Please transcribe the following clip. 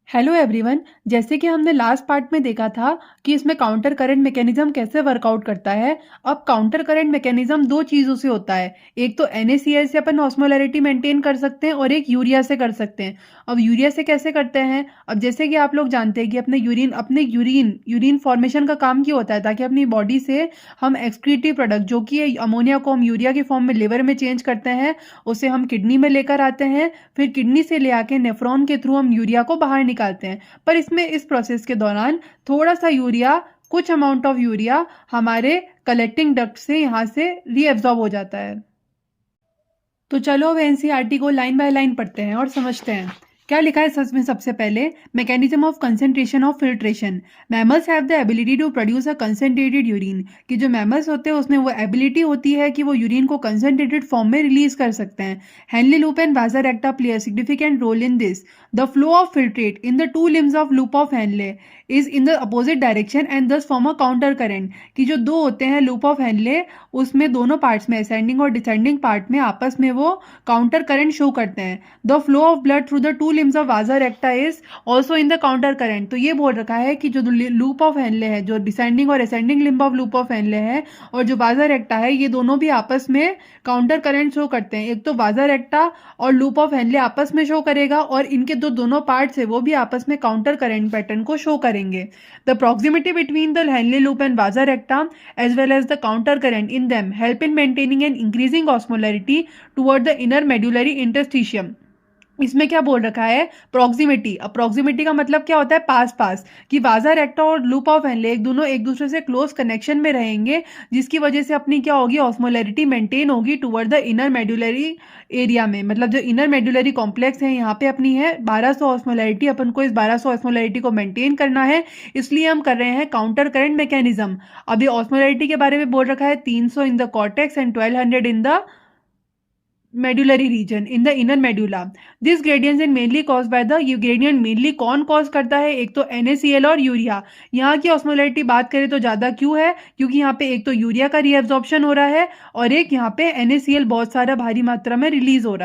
Hello everyone. जैसे कि हमने लास्ट पार्ट में देखा था कि इसमें काउंटर करंट मैकेनिज्म कैसे वर्कआउट करता है। अब काउंटर करंट मैकेनिज्म दो चीज़ों से होता है। एक तो NaCl से अपन ऑस्मोलैरिटी मेंटेन कर सकते हैं और एक यूरिया से कर सकते हैं। अब यूरिया से कैसे करते हैं? अब जैसे कि आप लोग जानते हैं कि अपने यूरिन फॉर्मेशन का काम क्या होता है, ताकि अपनी बॉडी से हम एक्सक्रीटिव प्रोडक्ट जो कि अमोनिया को हम यूरिया के फॉर्म में लिवर में चेंज करते हैं, उसे हम किडनी में लेकर आते हैं। फिर किडनी से ले आके नेफ्रॉन के थ्रू हम यूरिया को बाहर निकालते हैं। पर इसमें इस प्रोसेस के दौरान थोड़ा सा यूरिया, कुछ अमाउंट ऑफ यूरिया हमारे कलेक्टिंग डक्ट से यहाँ से रीएब्जॉर्ब हो जाता है। तो चलो अब एनसीईआरटी को लाइन बाय लाइन पढ़ते हैं और समझते हैं क्या लिखा है सच में। सबसे पहले mechanism of concentration of filtration. Mammals have the ability to produce a concentrated urine. कि जो मैमल्स होते हैं उसमें वो एबिलिटी होती है कि वो यूरिन को कंसेंट्रेटेड फॉर्म में रिलीज कर सकते हैं। Henle loop and vasa recta play a significant role in this. The flow of filtrate in the two limbs of loop of Henle is in the opposite direction and thus form a counter current. कि जो दो होते हैं loop of Henley, उसमें दोनों parts में, ascending और descending part में, आपस में वो काउंटर करंट शो करते हैं। The flow of blood through the two limbs of vasa recta is also in the counter current. तो ये बोल रखा है कि जो लूप ऑफ हेनले है, जो डिसेंडिंग और ascending limb of loop of Henley है, और जो वाजर एक्टा है, ये दोनों भी आपस में काउंटर करंट शो करते हैं। एक तो वाजर एक्टा और लूप ऑफ हेनले आपस में शो करेगा, और इनके दोनों पार्ट्स है वो भी आपस में काउंटर करंट पैटर्न को शो करेंगे। The proximity between the Henle loop and vasa recta as well as the counter current in them help in maintaining and increasing osmolarity toward the inner medullary interstitium। इसमें क्या बोल रखा है? Proximity. अब proximity का मतलब क्या होता है? पास पास। कि वाजर एक्टा और लूप ऑफ हेनले दोनों एक दूसरे से क्लोज कनेक्शन में रहेंगे, जिसकी वजह से अपनी क्या होगी? ऑस्मोलैरिटी मेंटेन होगी toward the inner medullary area में। मतलब जो इनर मेडुलरी कॉम्प्लेक्स है, यहाँ पे अपनी है 1200 ऑस्मोलैरिटी। अपन को इस 1200 ऑस्मोलैरिटी को मेंटेन करना है, इसलिए हम कर रहे हैं काउंटर करंट मैकेनिज्म। अब ये ऑस्मोलैरिटी के बारे में बोल रखा है 300 in the cortex and 1200 in the medullary region in the inner medulla. This gradient is mainly cause by the, ये ग्रेडियंट मेनली कौन कॉज करता है? एक तो NaCl और यूरिया। यहाँ की ऑस्मोलैरिटी बात करें तो ज़्यादा क्यों है? क्योंकि यहाँ पे एक तो यूरिया का रीएब्जॉर्प्शन हो रहा है, और एक यहाँ पे NaCl बहुत सारा भारी मात्रा में रिलीज हो रहा है।